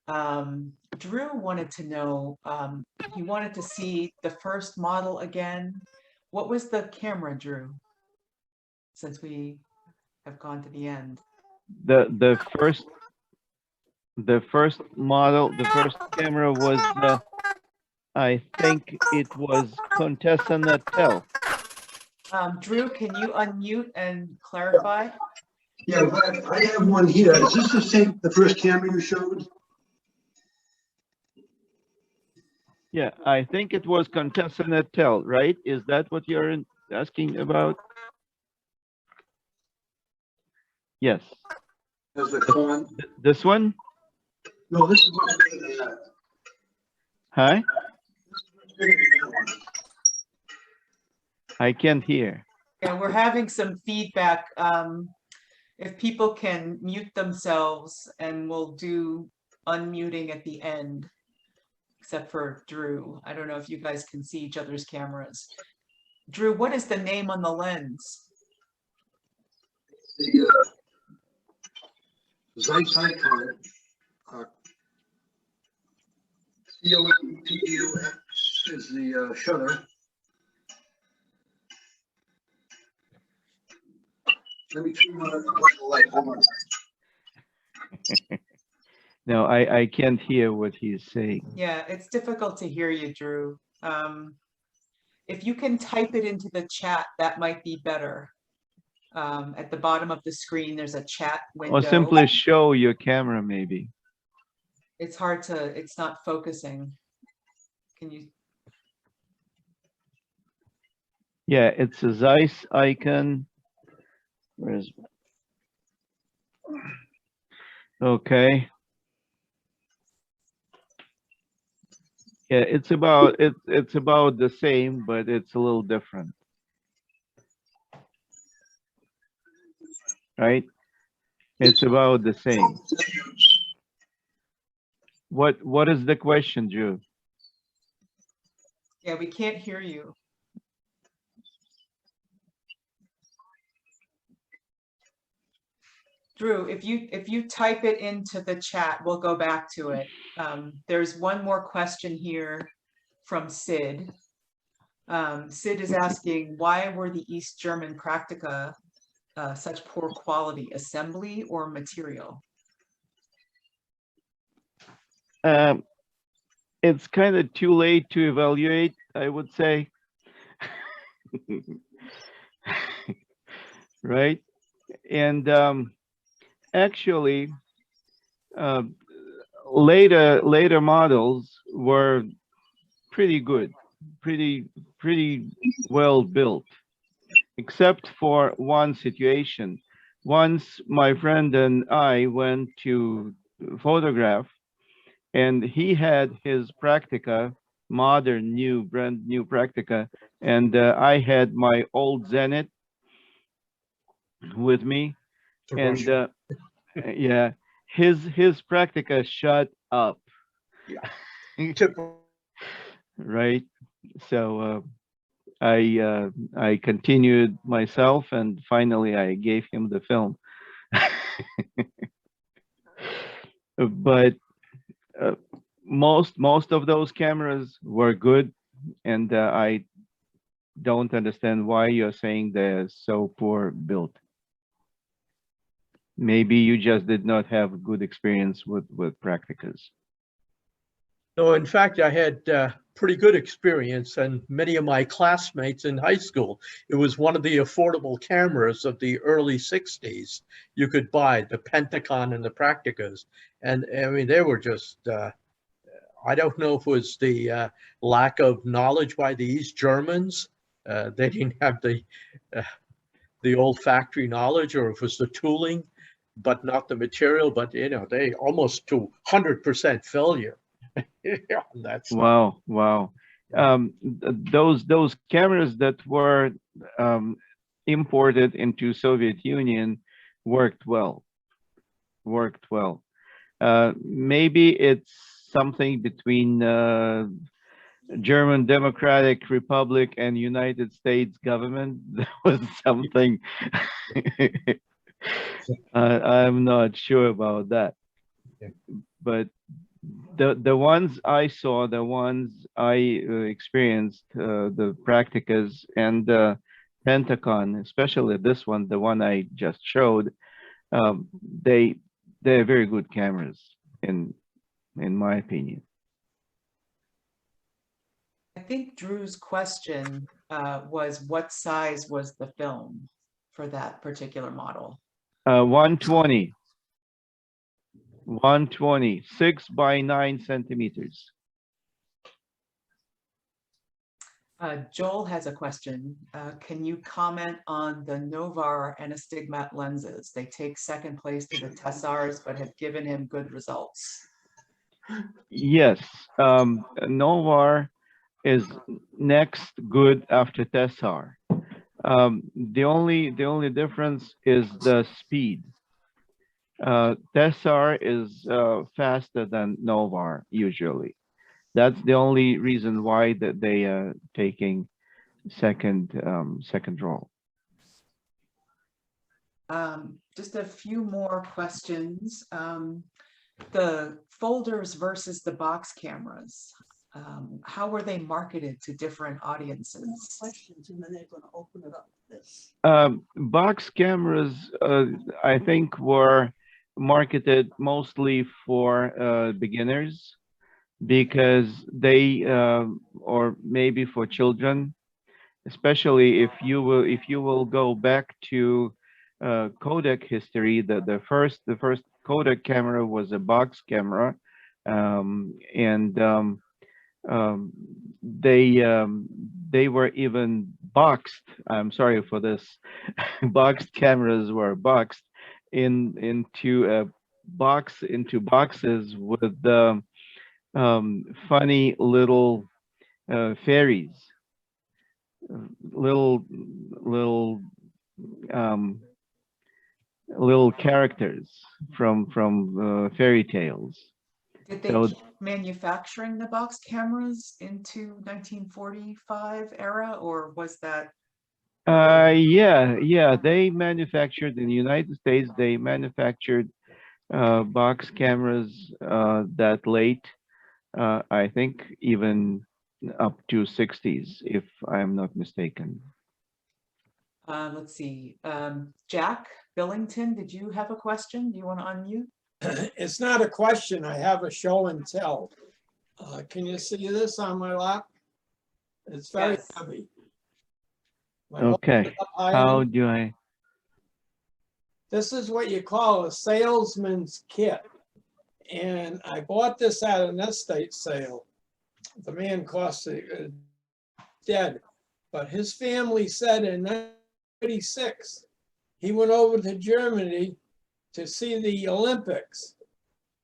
Drew wanted to know, he wanted to see the first model again. What was the camera, Drew? Since we have gone to the end. The first model, the first camera was I think it was Contessa Natel. Drew, can you unmute and clarify? Yeah, but I have one here. Is this the same, the first camera you showed? Yeah, I think it was Contessa Natel, right? Is that what you're asking about? Yes. As the con? This one? No, this is much bigger than that. Hi? This is much bigger than that one. I can't hear. Yeah, we're having some feedback. If people can mute themselves, and we'll do unmuting at the end, except for Drew. I don't know if you guys can see each other's cameras. Drew, what is the name on the lens? The Zeiss Ikon. COMPUX is the shutter. Let me turn on the light. Hold on. No, I can't hear what he's saying. Yeah, it's difficult to hear you, Drew. If you can type it into the chat, that might be better. At the bottom of the screen, there's a chat window. Or simply show your camera, maybe. It's hard to, it's not focusing. Can you? Yeah, it's a Zeiss Ikon. Where's? Okay. Yeah, it's about the same, but it's a little different. Right? It's about the same. What is the question, Drew? Yeah, we can't hear you. Drew, if you type it into the chat, we'll go back to it. There's one more question here from Sid. Sid is asking, why were the East German Practica such poor quality, assembly or material? It's kind of too late to evaluate, I would say. Right? And actually, later models were pretty good, pretty well built, except for one situation. Once my friend and I went to photograph, and he had his Practica, modern, brand new Practica, and I had my old Zenit with me, and yeah, his Practica shut up. Yeah. Right. So I continued myself, and finally I gave him the film. But most of those cameras were good, and I don't understand why you're saying they're so poor built. Maybe you just did not have good experience with Practicas. No, in fact, I had pretty good experience, and many of my classmates in high school, it was one of the affordable cameras of the early 60s. You could buy the Pentacon and the Practicas. And I mean, they were just, I don't know if it was the lack of knowledge by the East Germans. They didn't have the olfactory knowledge, or if it was the tooling, but not the material. But, you know, they almost to 100% failure. Yeah, that's wow. Those cameras that were imported into Soviet Union worked well. Maybe it's something between German Democratic Republic and United States government. There was something. I'm not sure about that, but the ones I saw, the ones I experienced, the Practicas and the Pentacon, especially this one, the one I just showed, they're very good cameras in my opinion. I think Drew's question was what size was the film for that particular model? 120, 6 by 9 centimeters. Joel has a question. Can you comment on the Novar and astigmat lenses? They take second place to the Tessars, but have given him good results. Yes, Novar is next good after Tessar. The only difference is the speed. Tessar is faster than Novar usually. That's the only reason why that they are taking second role. Just a few more questions. The folders versus the box cameras. How were they marketed to different audiences? Questions, and then they're going to open it up. This. Box cameras, I think, were marketed mostly for beginners, because they or maybe for children, especially if you will go back to Kodak history. The first Kodak camera was a box camera, and they were even boxed. I'm sorry for this. Boxed cameras were boxed into boxes with the funny little fairies, little characters from fairy tales. Did they So- keep manufacturing the box cameras into 1945 era, or was that? Yeah, they manufactured in the United States, they manufactured box cameras that late, I think even up to 60s, if I'm not mistaken. Let's see, Jack Billington, did you have a question? Do you want to unmute? It's not a question. I have a show and tell. Can you see this on my lap? It's very Yes. heavy. Am I holding Okay, it up high how enough? do I? This is what you call a salesman's kit. And I bought this at an estate sale. The man cost dead, but his family said in 1986, he went over to Germany to see the Olympics.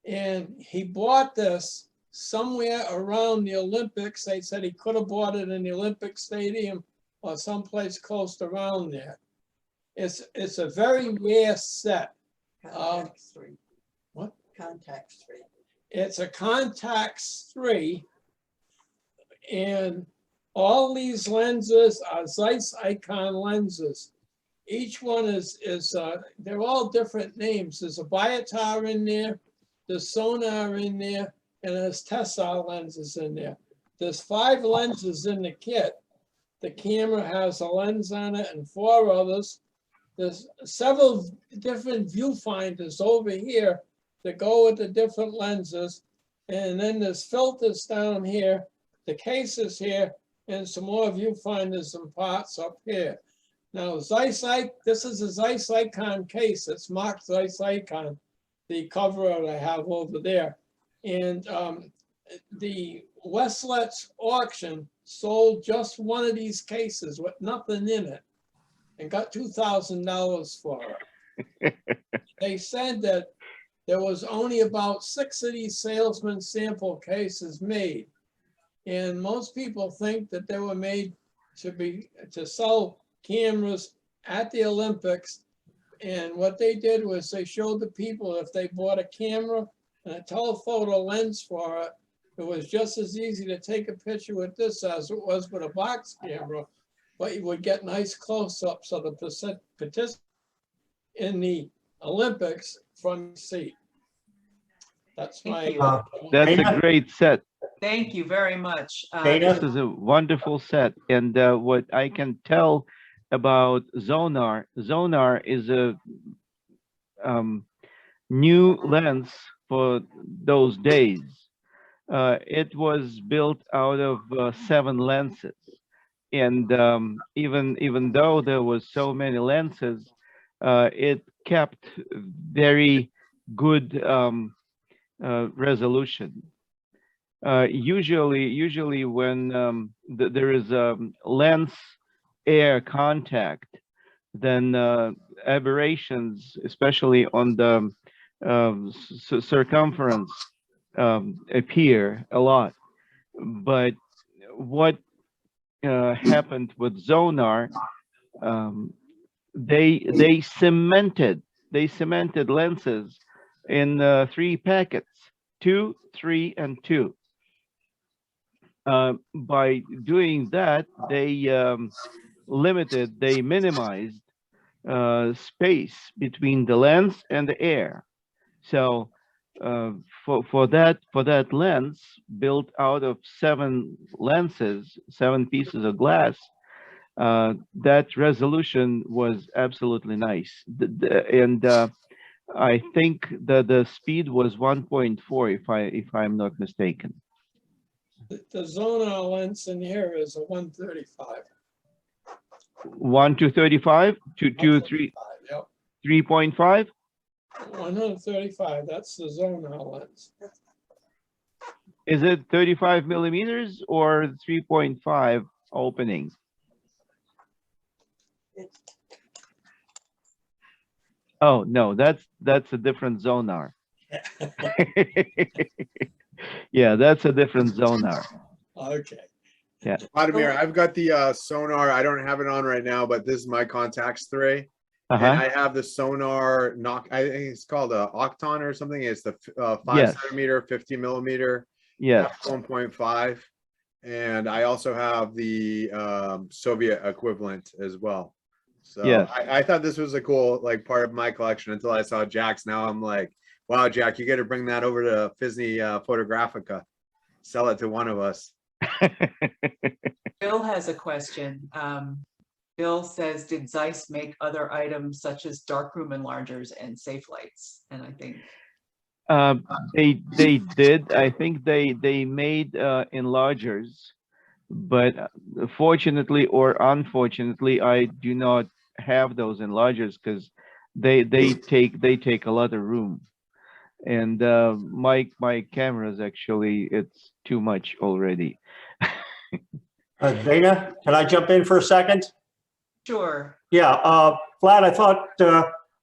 And he bought this somewhere around the Olympics. They said he could have bought it in the Olympic Stadium or someplace close around there. It's a very rare set. Contacts 3. What? Contacts 3. It's a Contax 3. And all these lenses are Zeiss Ikon lenses. Each one is they're all different names. There's a Biotar in there, there's sonar in there, and there's Tessar lenses in there. There's 5 lenses in the kit. The camera has a lens on it and 4 others. There's several different viewfinders over here that go with the different lenses. And then there's filters down here, the cases here, and some more viewfinders and parts up here. Now, this is a Zeiss Ikon case. It's marked Zeiss Ikon, the cover that I have over there. And the Westlet's auction sold just one of these cases with nothing in it and got $2,000 for it. They said that there was only about 6 of these salesman sample cases made. And most people think that they were made to sell cameras at the Olympics. And what they did was they showed the people if they bought a camera and a telephoto lens for it, it was just as easy to take a picture with this as it was with a box camera, but you would get nice close-ups of the participants in the Olympics from your seat. That's Thank my. you. That's a great set. Thank you very much. This is a wonderful set. And what I can tell about Zonar, Zonar is a new lens for those days. It was built out of 7 lenses. And even though there was so many lenses, it kept very good resolution. Usually when there is a lens air contact, then aberrations, especially on the circumference, appear a lot. But what happened with Zonar, they cemented lenses in 3 packets, 2, 3, and 2. By doing that, they minimized space between the lens and the air. So for that lens built out of 7 lenses, 7 pieces of glass, that resolution was absolutely nice. And I think that the speed was 1.4, if I'm not mistaken. The Zonar lens in here is a 135. 1 to 35, 2 to 3, Yep, 3.5. 135. That's the Zonar lens. Is it 35 millimeters or 3.5 opening? Oh no, that's a different Zonar. Yeah, that's a different Zonar. Okay. Vladimir, I've got the sonar. I don't have it on right now, but this is my Contax 3. And Uh-huh. I have the sonar I think it's called a Octon or something. It's the 5 Yes. centimeter, 50 millimeter, Yes. f1.5. And I also have the Soviet equivalent as well. So Yes. I thought this was a cool like part of my collection until I saw Jack's. Now I'm like, wow, Jack, you got to bring that over to PHSNE Photographica. Sell it to one of us. Bill has a question. Bill says, did Zeiss make other items such as darkroom enlargers and safe lights? And I think They did. I think they made enlargers, but fortunately or unfortunately, I do not have those enlargers because they take a lot of room, and my cameras actually it's too much already. Dana, can I jump in for a second? sure. Yeah, Vlad, I thought,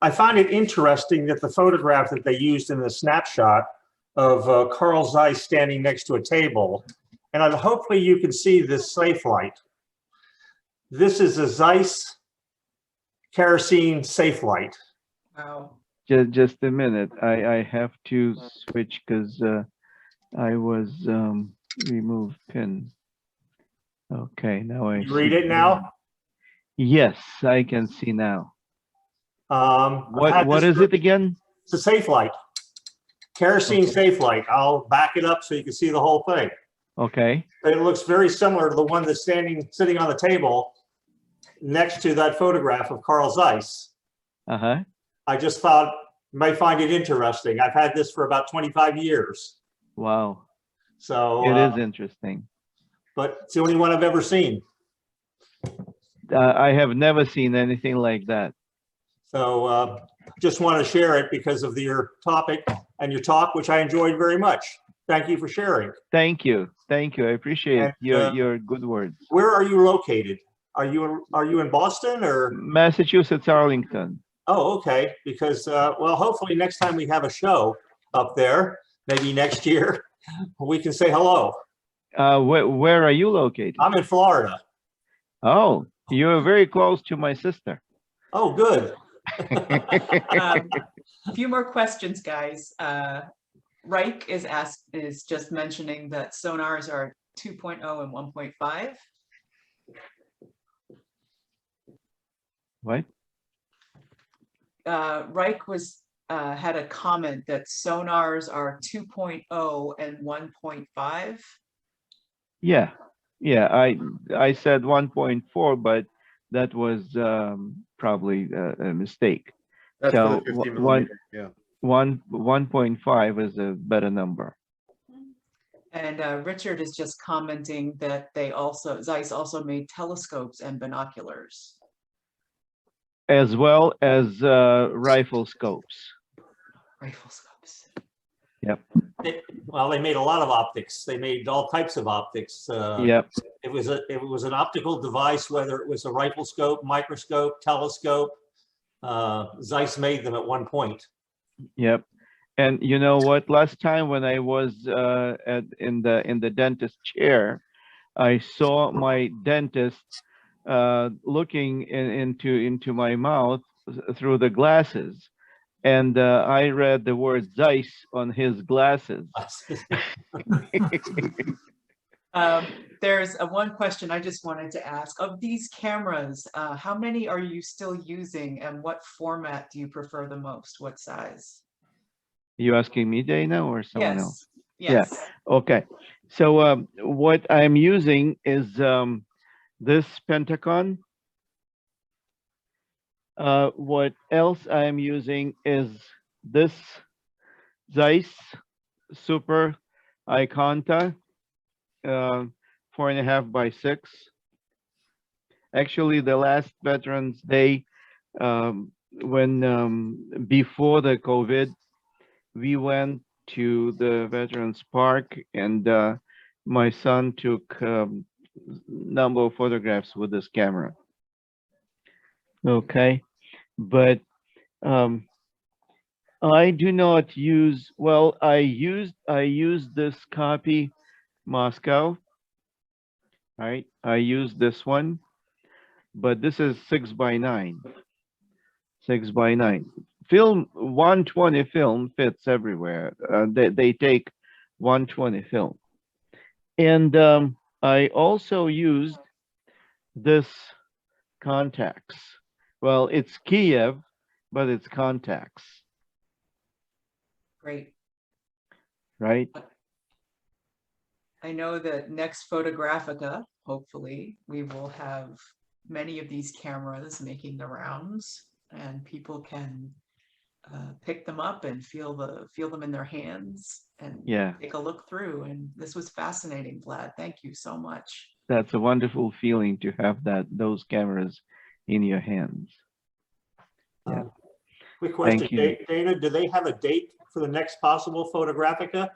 I found it interesting that the photograph that they used in the snapshot of Carl Zeiss standing next to a table, and hopefully you can see this safe light. This is a Zeiss kerosene safe light. Wow. Just a minute. I have to switch because I was remove pin. Okay, now I You read see. it now? Yes, I can see now. I've What had this is for- it again? It's a safe light, kerosene Okay. safe light. I'll back it up so you can see the whole thing. Okay. It looks very similar to the one that's sitting on the table next to that photograph of Carl Zeiss. Uh-huh. I just thought you might find it interesting. I've had this for about 25 years. Wow. So, It is interesting. but it's the only one I've ever seen. I have never seen anything like that. So just want to share it because of your topic and your talk, which I enjoyed very much. Thank you for sharing. Thank you. Thank you. I appreciate And, your good words. Where are you located? Are you in Boston or? Massachusetts, Arlington. Oh, okay. Because, well, hopefully next time we have a show up there, maybe next year, we can say hello. Where are you located? I'm in Florida. Oh, you're very close to my sister. Oh, good. A few more questions, guys. Reich is just mentioning that sonars are 2.0 and 1.5. What? Reich had a comment that sonars are 2.0 and 1.5. Yeah. Yeah, I said 1.4, but that was probably a mistake. That's So for the 50 millimeter. Yeah. 1.5 is a better number. And Richard is just commenting that Zeiss also made telescopes and binoculars. As well as rifle scopes. Rifle scopes. Yep. Well, they made a lot of optics. They made all types of optics. Yep. It was an optical device, whether it was a rifle scope, microscope, telescope. Zeiss made them at one point. Yep. And you know what? Last time when I was in the dentist chair, I saw my dentist looking into my mouth through the glasses, and I read the word Zeiss on his glasses. There's one question I just wanted to ask. Of these cameras, how many are you still using, and what format do you prefer the most? What size? You asking me, Dana, or someone else? Yes. Okay. So what I'm using is this Pentacon. What else I'm using is this Zeiss Supraeconta 4.5 by 6. Actually, the last Veterans Day, when before the COVID, we went to the Veterans Park, and my son took number of photographs with this camera. Okay, but I do not use, well, I used this copy Moscow, right? I use this one, but this is 6 by 9. 6x9. Film 120 film fits everywhere. They take 120 film. And I also used this contacts. Well, it's Kiev, but it's contacts, Great. right? I know that next Photographica, hopefully, we will have many of these cameras making the rounds, and people can pick them up and feel them in their hands and Yeah, take a look through. And this was fascinating, Vlad. Thank you so much. that's a wonderful feeling to have those cameras in your hands. Yeah. Quick question, Thank you. Dana, do they have a date for the next possible Photographica?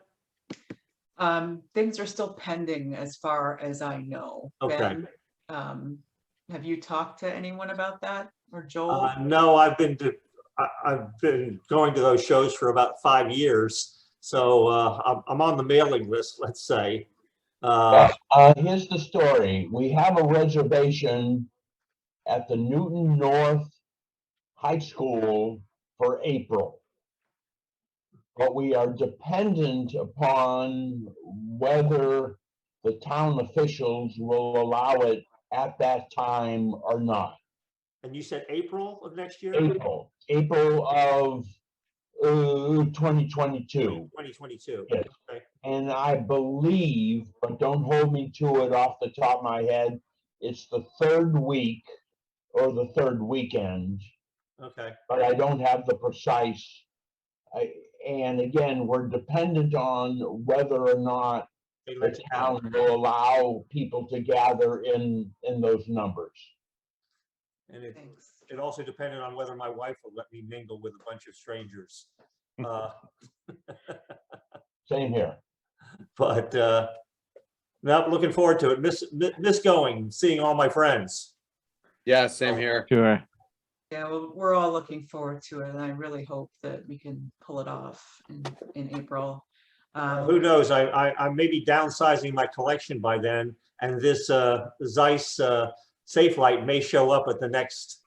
Things are still pending as far as I know. Okay. Ben, have you talked to anyone about that, or Joel? No, I've been going to those shows for about 5 years, so I'm on the mailing list, let's say. Here's the story. We have a reservation at the Newton North High School for April. But we are dependent upon whether the town officials will allow it at that time or not. And you said April of next year? April of 2022. 2022. Yes. Okay. And I believe, but don't hold me to it off the top of my head, it's the third week or the third weekend, Okay. but I don't have the precise. And again, we're dependent on whether or not They the let you have it. town will allow people to gather in those numbers. And Thanks. it also depended on whether my wife would let me mingle with a bunch of strangers. Same here. But now looking forward to it. Miss going, seeing all my friends. Yeah, same here. Sure. Yeah, well, we're all looking forward to it, and I really hope that we can pull it off in April. Who knows? I may be downsizing my collection by then, and this Zeiss safe light may show up at the next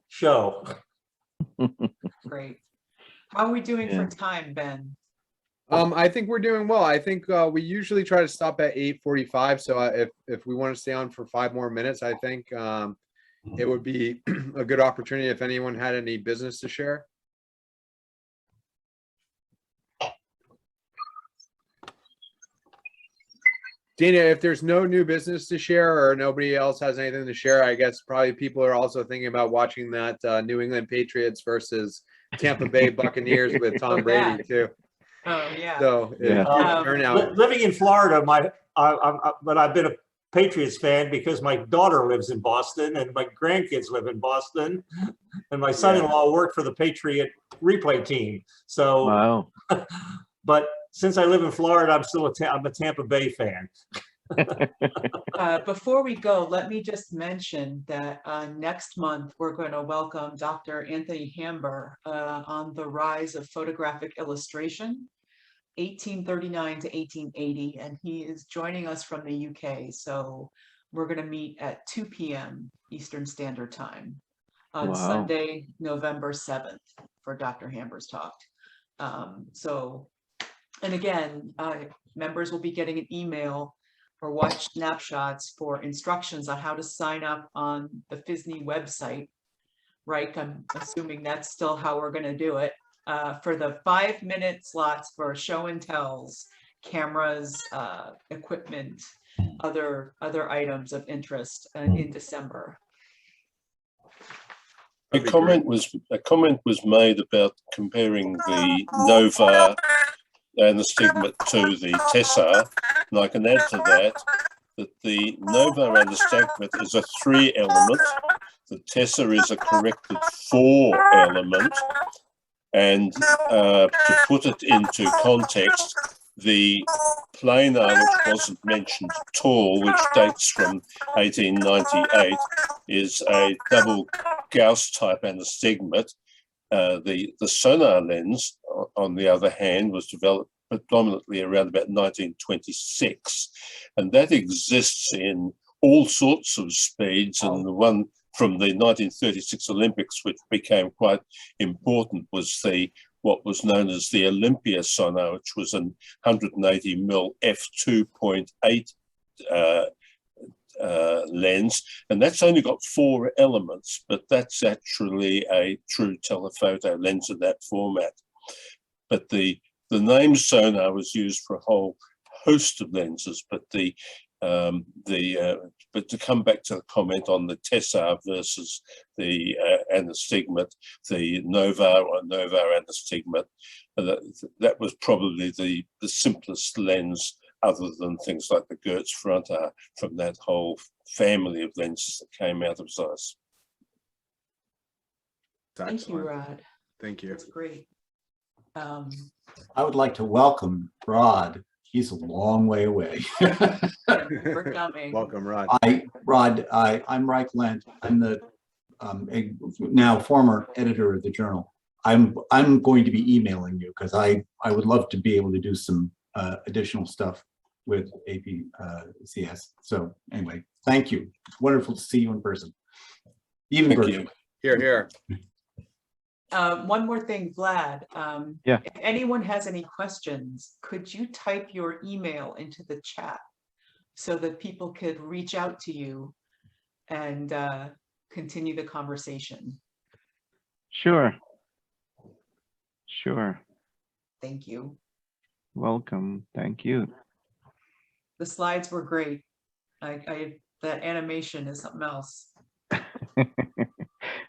show. Great. How are we doing Yeah. for time, Ben? I think we're doing well. I think we usually try to stop at 8:45. So if we want to stay on for 5 more minutes, I think it would be a good opportunity if anyone had any business to share. Dana, if there's no new business to share or nobody else has anything to share, I guess probably people are also thinking about watching that New England Patriots versus Tampa Bay Buccaneers with Tom Brady too. Oh, yeah. So Yeah. turnout. Living in Florida, but I've been a Patriots fan because my daughter lives in Boston and my grandkids live in Boston, and my son-in-law worked for the Patriot replay team. So, Wow. but since I live in Florida, I'm a Tampa Bay fan. Before we go, let me just mention that next month we're going to welcome Dr. Anthony Hamber on the rise of photographic illustration, 1839 to 1880, and he is joining us from the UK. So we're going to meet at 2 p.m. Eastern Standard Time on Wow. Sunday, November 7th for Dr. Hamber's talk. And again, members will be getting an email or watch snapshots for instructions on how to sign up on the PHSNE website, right? I'm assuming that's still how we're going to do it. For the 5-minute slots for show and tells, cameras, equipment, other items of interest in December. A comment was made about comparing the Nova and the Stigma to the Tessar, and I can add to that the Nova and the Stigma is a 3-element, the Tessar is a corrected 4-element, and to put it into context, the planar, which wasn't mentioned at all, which dates from 1898, is a double Gauss type anastigmat. The sonar lens, on the other hand, was developed predominantly around about 1926, and that exists in all sorts of speeds, and the one from the 1936 Olympics, which became quite important, was what was known as the Olympia sonar, which was an 180 mm f2.8 lens, and that's only got 4 elements, but that's actually a true telephoto lens in that format. But the name sonar was used for a whole host of lenses, but but to come back to the comment on the Tessar versus the anastigmat, the Novar or Novar anastigmat, that was probably the simplest lens, other than things like the Goertz Frontar, from that whole family of lenses that came out of Zeiss. Thank you, Rod. Thank you. That's great. I would like to welcome Rod. He's a long way away. For coming. Welcome, Rod. I'm Reich Lent. I'm the now former editor of the journal. I'm going to be emailing you because I would love to be able to do some additional stuff with APCS. So anyway, thank you. It's wonderful to see you in person. Even virtually. Here, here. One more thing, Vlad. Yeah. If anyone has any questions, could you type your email into the chat so that people could reach out to you and continue the conversation? Sure. Sure. Thank you. Welcome. Thank you. The slides were great. That animation is something else.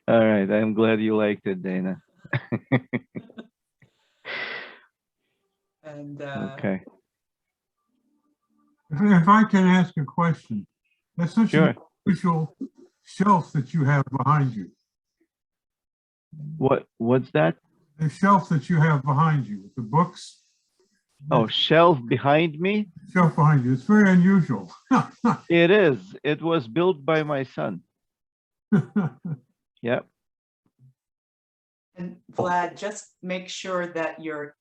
All right. I'm glad you liked it, Dana. And Okay. If I can ask a question, that's such Sure. an unusual shelf that you have behind you. What's that? The shelf that you have behind you with the books. Oh, shelf behind me? Shelf behind you. It's very unusual. It is. It was built by my son. Yep. And Vlad, just make sure that your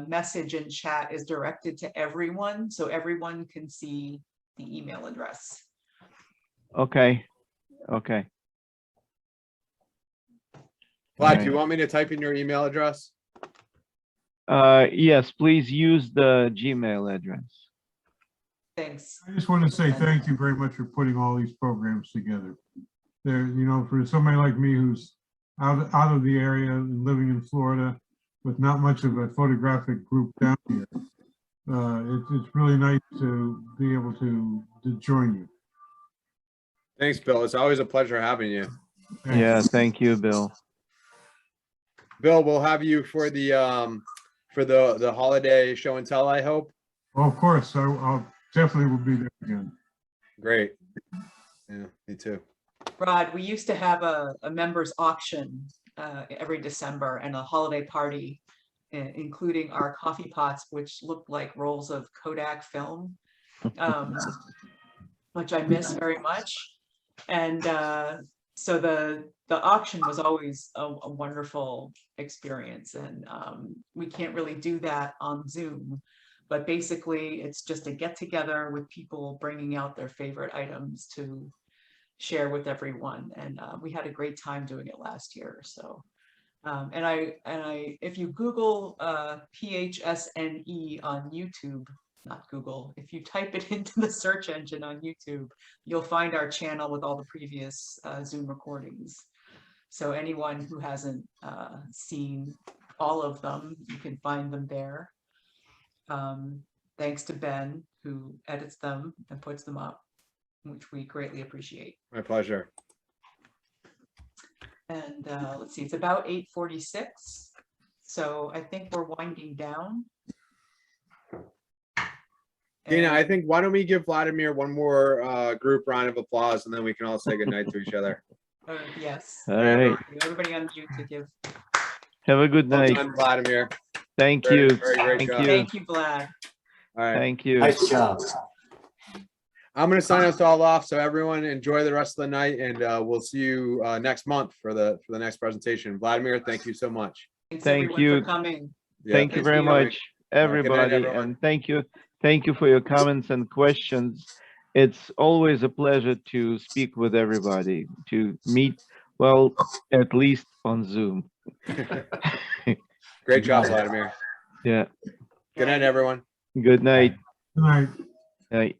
message in chat is directed to everyone so everyone can see the email address. Okay. Okay. Vlad, do you want me to type in your email address? Yes, please use the Gmail address. Thanks. I just want to say thank you very much for putting all these programs together. There, you know, for somebody like me who's out of the area and living in Florida with not much of a photographic group down here, it's really nice to be able to join you. Thanks, Bill. It's always a pleasure having you. Yeah, thank you, Bill. Bill, we'll have you for the holiday show and tell, I hope. Well, of course, I'll definitely will be there again. Great. Yeah, me too. Rod, we used to have a members auction every December and a holiday party, including our coffee pots, which looked like rolls of Kodak film, which I miss very much. And so the auction was always a wonderful experience, and we can't really do that on Zoom, but basically it's just a get together with people bringing out their favorite items to share with everyone, and we had a great time doing it last year. So if you Google PHSNE on YouTube, not Google, if you type it into the search engine on YouTube, you'll find our channel with all the previous Zoom recordings. So anyone who hasn't seen all of them, you can find them there. Thanks to Ben, who edits them and puts them up, which we greatly appreciate. My pleasure. And let's see, it's about 8:46. So I think we're winding down. Dina, I think, why don't we give Vladimir one more group round of applause, and then we can all say goodnight to each other. Yes. All right. Everybody on mute to give. Have a good Well night. done, Vladimir. Thank Very, you. very great Thank job. you. Thank you, Vlad. All right. Thank you. Nice job. I'm going to sign us all off. So everyone enjoy the rest of the night, and we'll see you next month for the next presentation. Vladimir, thank you so much. Thanks Thank everyone you. for coming. Yeah, Thank you thanks very for coming. much, everybody, everyone. and thank you for your comments and questions. it's always a pleasure to speak with everybody, to meet, well, at least on Zoom. Great job, Vladimir. Yeah. Good night, everyone. Good night. Good night. Night.